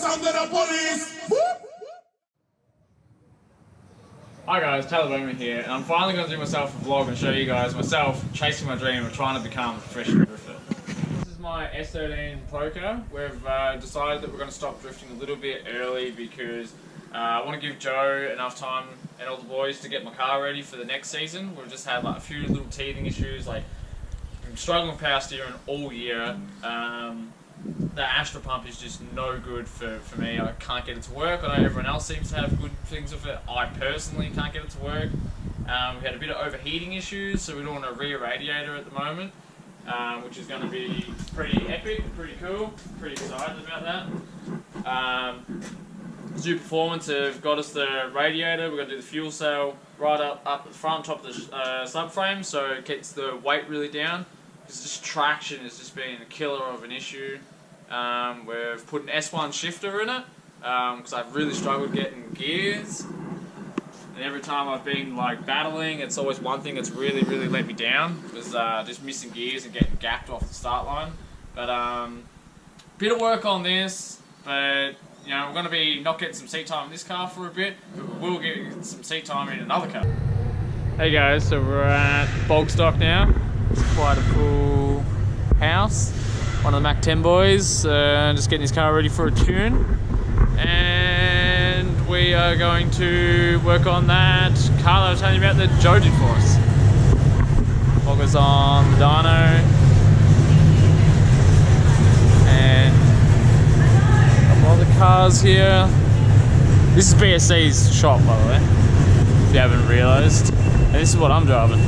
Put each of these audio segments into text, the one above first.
sound of the police. Hi guys, Taylor Bowman here, and I'm finally going to do myself a vlog and show you guys myself chasing my dream of trying to become a professional drifter. This is my S13 Pro car. We've decided that we're going to stop drifting a little bit early because I want to give Joe enough time and all the boys to get my car ready for the next season. We've just had like a few little teething issues, like I'm struggling with power steering all year. The Astra pump is just no good for me. I can't get it to work. I know everyone else seems to have good things with it. I personally can't get it to work. We had a bit of overheating issues, so we're doing a rear radiator at the moment, which is going to be pretty epic, pretty cool. Pretty excited about that. Zoo Performance have got us the radiator. We're going to do the fuel cell right up at the front, top of the subframe, so it gets the weight really down. Because just traction has just been a killer of an issue. We've put an S1 shifter in it because I've really struggled getting gears, and every time I've been like battling, it's always one thing that's really let me down, was just missing gears and getting gapped off the start line. But bit of work on this, but you know, we're going to be not getting some seat time in this car for a bit, but we will get some seat time in another car. Hey guys, so we're at bulk stock now. It's quite a cool house. One of the Mac 10 boys, just getting his car ready for a tune. And we are going to work on that car that I was telling you about that Joe did for us. Foggers on the dyno. And a couple other cars here. This is BSC's shop, by the way, if you haven't realised. And this is what I'm driving.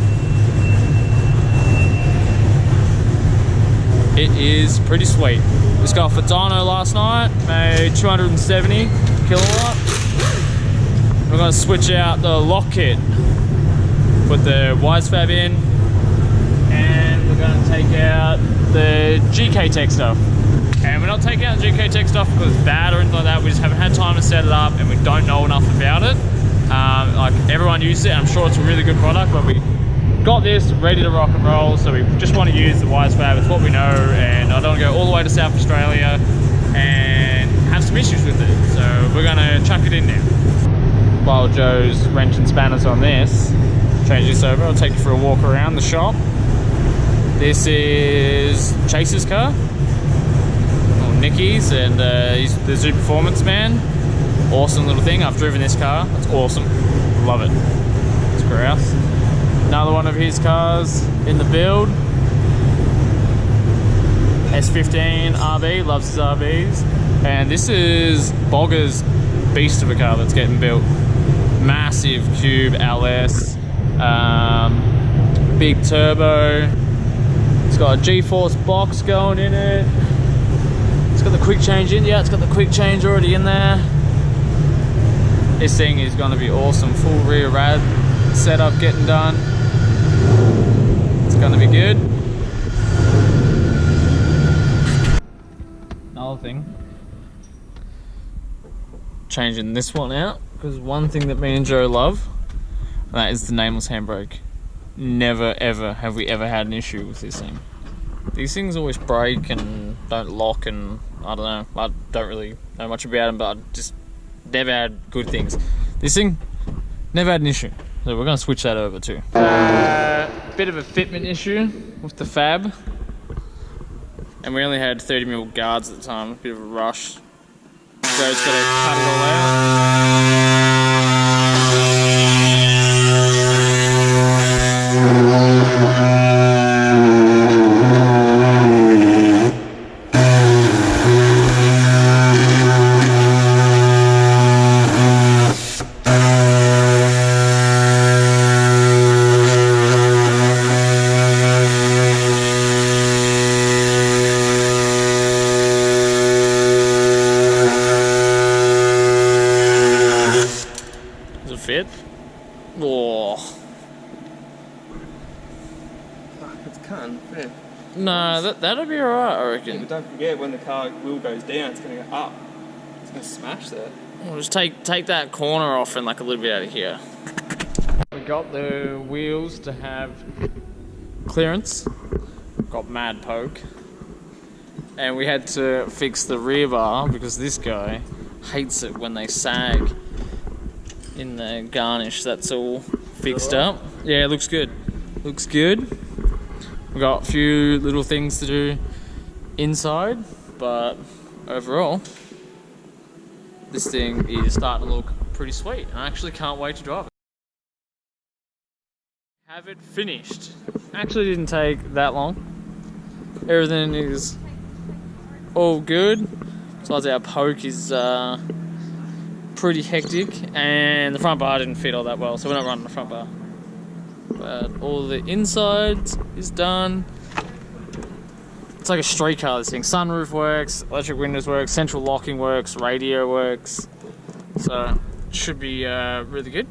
It is pretty sweet. Just got off a dyno last night, made 270 kilowatt. We're going to switch out the lock kit, put the Wisefabe in, and we're going to take out the GK-Tech stuff. And we're not taking out the GK-Tech stuff because it's bad or anything like that. We just haven't had time to set it up and we don't know enough about it. Like everyone uses it, and I'm sure it's a really good product, but we got this ready to rock and roll, so we just want to use the Wisefabe. It's what we know, and I don't want to go all the way to South Australia and have some issues with it. So we're going to chuck it in now. While Joe's wrenching spanners on this, change this over, I'll take you for a walk around the shop. This is Chase's car, or Nicky's, and he's the Zoo Performance man. Awesome little thing. I've driven this car. It's awesome. Love it. It's grouse. Another one of his cars in the build. S13 RB, loves his RBs. And this is Bogger's beast of a car that's getting built. Massive cube LS, big turbo. It's got a G-force box going in it. It's got the quick change in. Yeah, it's got the quick change already in there. This thing is going to be awesome. Full rear rad setup getting done. It's going to be good. Another thing, changing this one out, because one thing that me and Joe love, and that is the nameless handbrake. Never ever have we ever had an issue with this thing. These things always break and don't lock, and I don't know, I don't really know much about them, but I just never had good things. This thing, never had an issue. So we're going to switch that over too. Bit of a fitment issue with the fab. And we only had 30mm guards at the time, a bit of a rush. Joe's got to cut it all out. Fit? Oh. Fuck, it's can't fit. No, that'll be alright, I reckon. Yeah, but don't forget, when the car wheel goes down, it's going to go up. It's going to smash that. We'll just take that corner off and like a little bit out of here. We got the wheels to have clearance. Got mad poke. and we had to fix the rear bar because this guy hates it when they sag in the garnish. That's all fixed up. Yeah, it looks good. Looks good. We've got a few little things to do inside, but overall, this thing is starting to look pretty sweet. I actually can't wait to drive it. Have it finished. Actually didn't take that long. Everything is all good. Besides our poke is pretty hectic, and the front bar didn't fit all that well, so we're not running the front bar. But all the insides is done. It's like a street car, this thing. Sunroof works, electric windows works, central locking works, radio works. So it should be really good.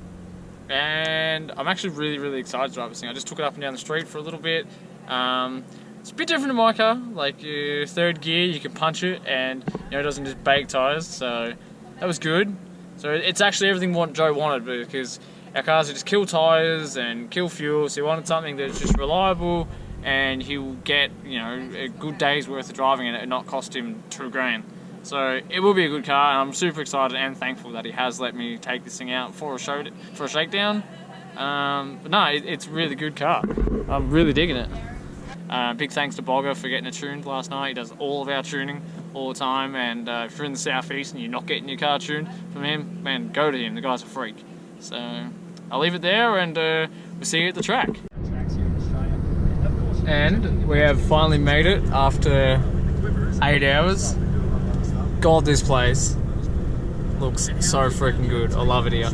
And I'm actually really excited to drive this thing. I just took it up and down the street for a little bit. It's a bit different to my car. Like your third gear, you can punch it and it doesn't just bake tyres. So that was good. So it's actually everything what Joe wanted, because our cars are just kill tyres and kill fuel. So he wanted something that's just reliable and he'll get a good day's worth of driving and it not cost him $2,000. So it will be a good car, and I'm super excited and thankful that he has let me take this thing out for a shakedown. But no, it's a really good car. I'm really digging it. Big thanks to Bogger for getting it tuned last night. He does all of our tuning all the time, and if you're in the southeast and you're not getting your car tuned from him, man, go to him. The guy's a freak. So I'll leave it there, and we'll see you at the track. And we have finally made it after 8 hours. God, this place looks so freaking good. I love it here.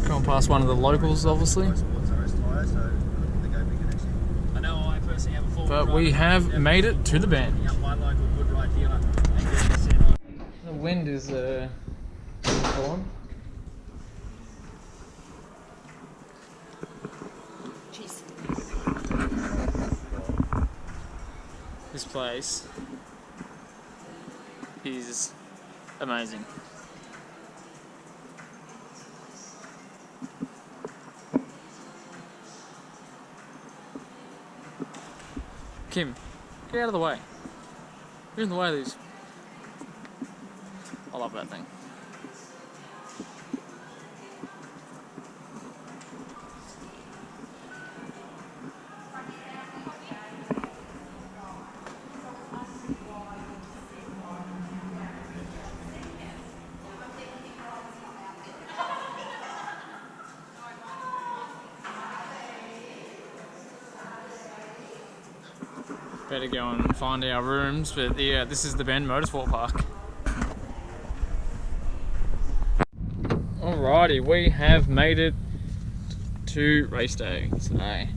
Come past one of the locals, obviously. But we have made it to the bend. The wind is on. This place is amazing. Kim, get out of the way. You're in the way of these. I love that thing. Better go and find our rooms, but yeah, this is the Bend Motorsport Park. Alrighty, we have made it to race day today.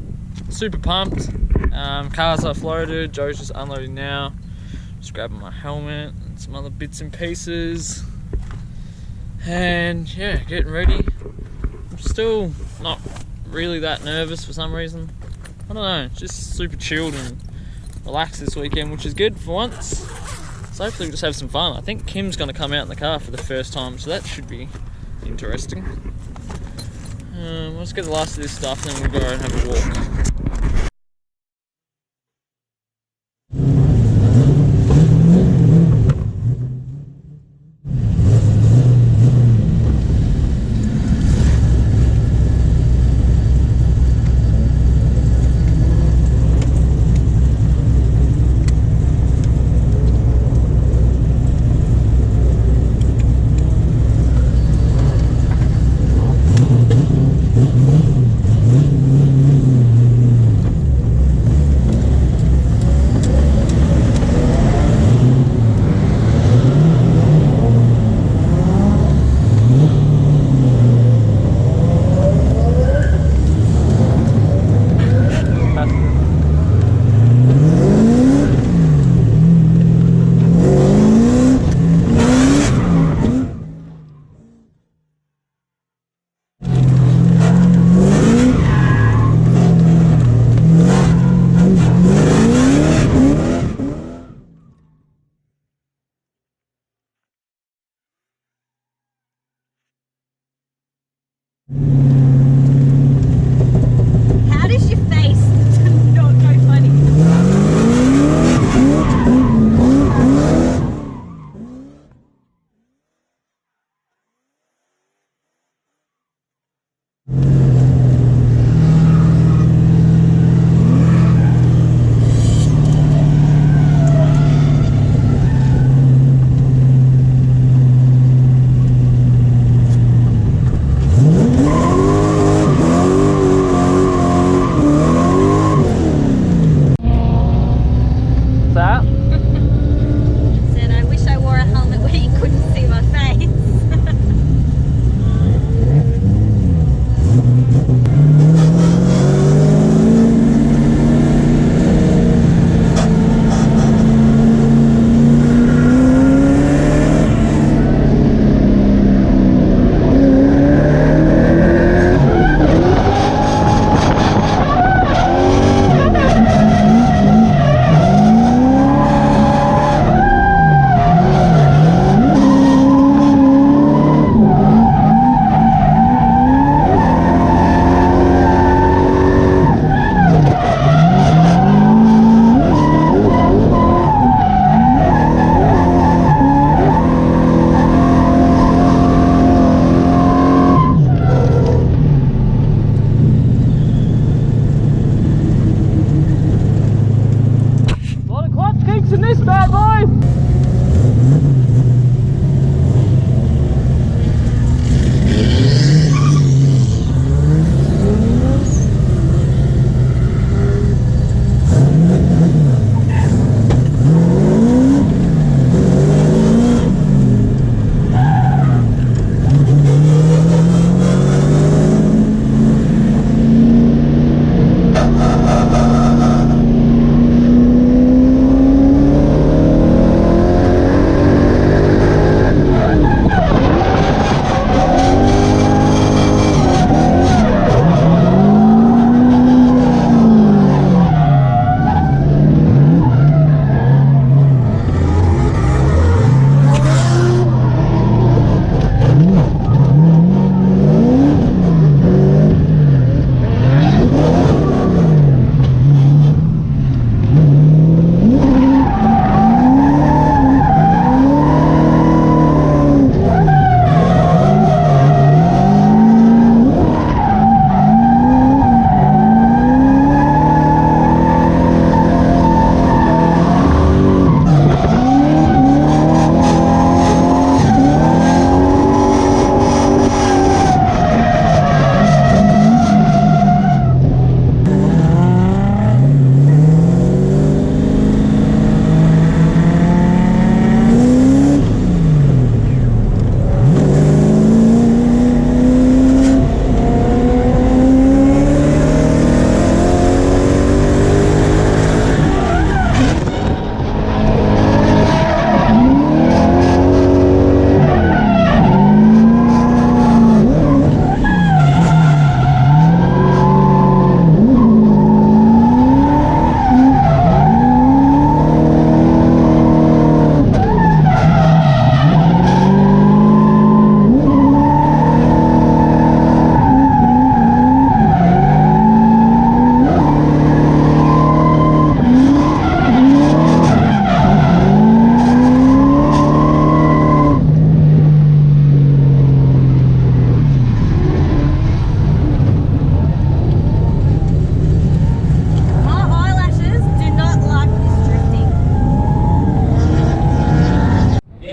Super pumped. Cars are floated. Joe's just unloading now. Just grabbing my helmet and some other bits and pieces. And yeah, getting ready. I'm still not really that nervous for some reason. I don't know, just super chilled and relaxed this weekend, which is good for once. So hopefully we'll just have some fun. I think Kim's going to come out in the car for the first time, so that should be interesting. Let's get the last of this stuff, then we'll go and have a walk.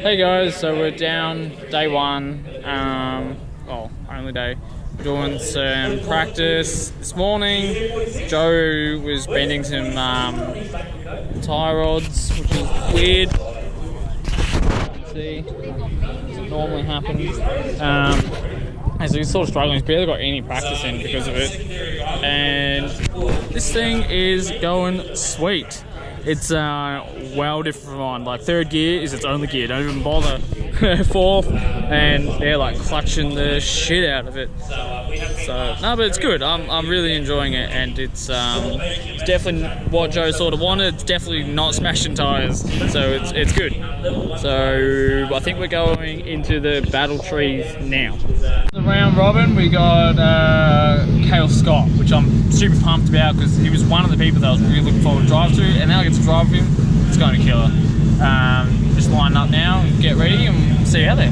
Hey guys, so we're down day one, well, only day. We're doing some practice this morning. Joe was bending some tie rods, which is weird. See, doesn't normally happen. So he's sort of struggling. He's barely got any practice in because of it. And this thing is going sweet. It's well different from mine. Like third gear is its only gear. Don't even bother. Fourth, and they're like clutching the shit out of it. So no, but it's good. I'm really enjoying it, and it's definitely what Joe sort of wanted. It's definitely not smashing tires, so it's good. So I think we're going into the battle trees now. The round robin, we got Cale Scott, which I'm super pumped about because he was one of the people that I was really looking forward to drive to, and now I get to drive with him. It's going to kill her. Just line up now, get ready, and see you out there.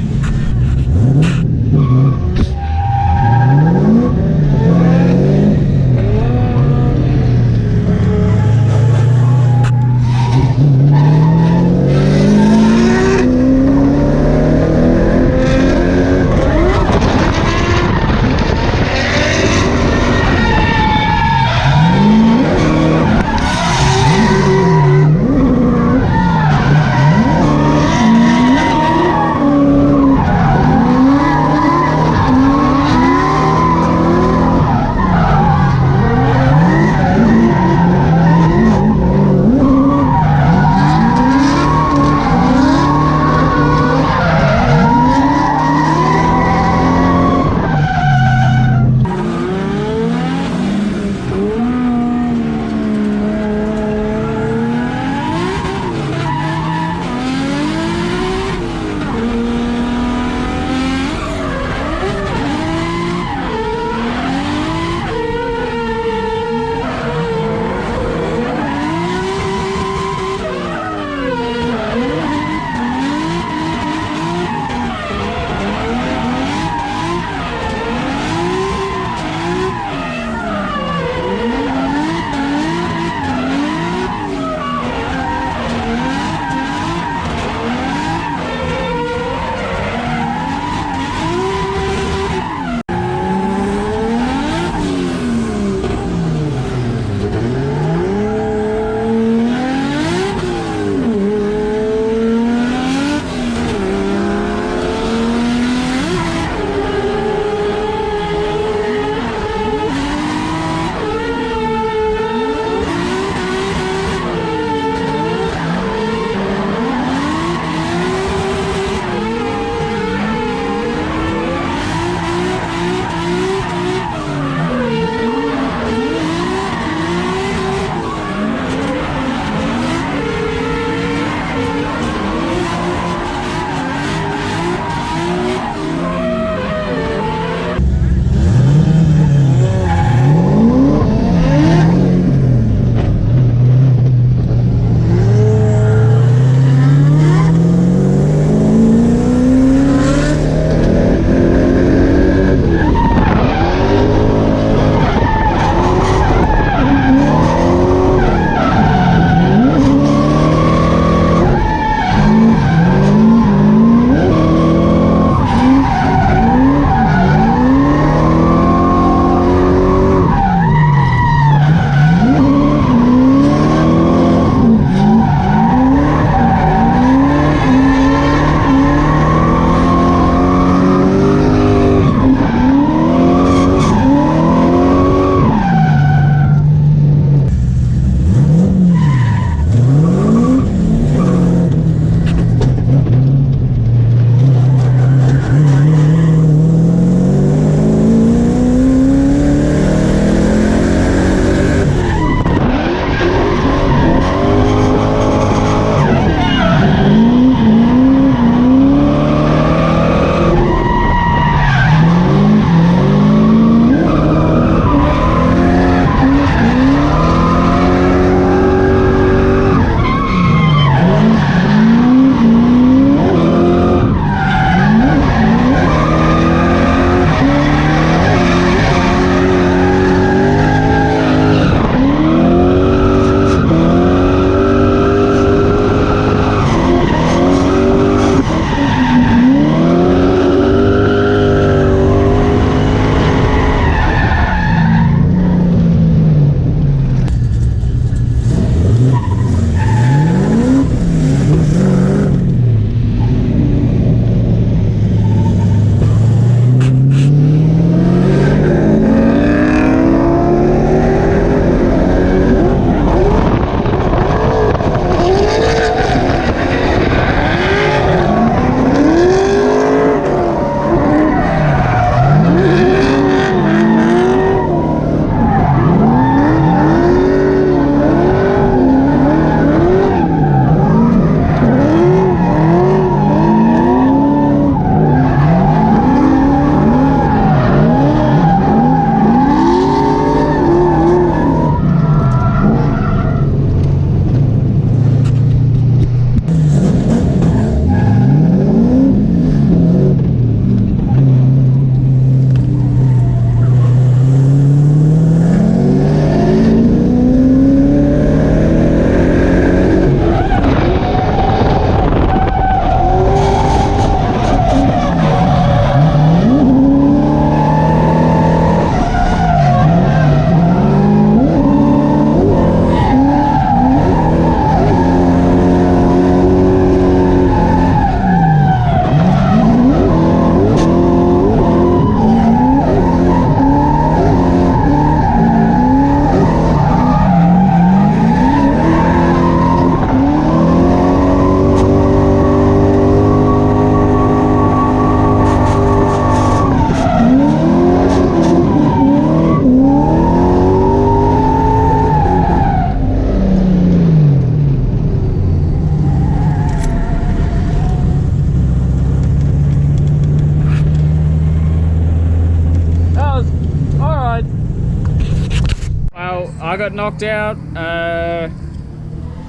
I got knocked out,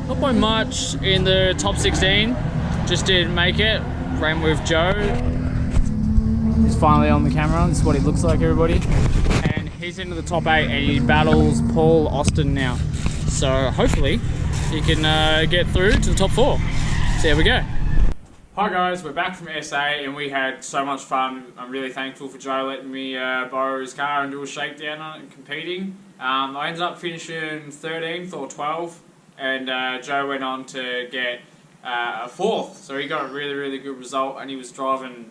not by much in the top 16, just didn't make it. Ran with Joe. He's finally on the camera, this is what he looks like, everybody. And he's into the top 8 and he battles Paul Austin now. So hopefully he can get through to the top 4. So there we go. Hi guys, we're back from SA and we had so much fun. I'm really thankful for Joe letting me borrow his car and do a shakedown on it and competing. I ended up finishing 13th or 12th, and Joe went on to get a 4th. So he got a really good result, and he was driving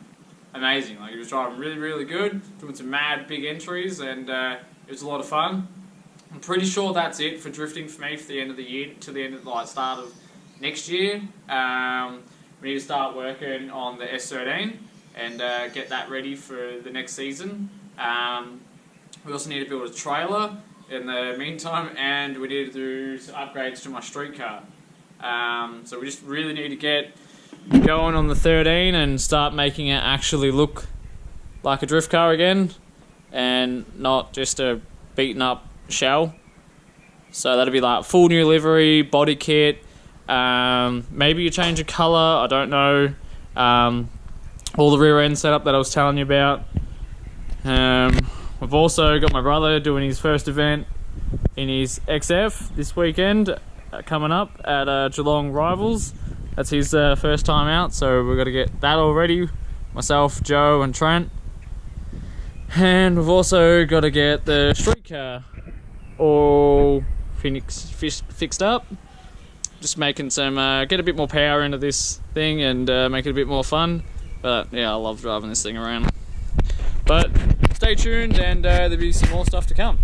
amazing. Like, he was driving really good, doing some mad big entries, and it was a lot of fun. I'm pretty sure that's it for drifting for me for the end of the year, to the end of the start of next year. We need to start working on the S13 and get that ready for the next season. We also need to build a trailer in the meantime, and we need to do some upgrades to my street car. So we just really need to get going on the 13 and start making it actually look like a drift car again and not just a beaten up shell. So that'll be like full new livery, body kit, maybe a change of colour, I don't know. All the rear end setup that I was telling you about. I've also got my brother doing his first event in his XF this weekend coming up at Geelong Rivals. That's his first time out, so we've got to get that all ready. Myself, Joe and Trent. And we've also got to get the street car all fixed up. Just making some, get a bit more power into this thing and make it a bit more fun. But yeah, I love driving this thing around. But stay tuned and there'll be some more stuff to come.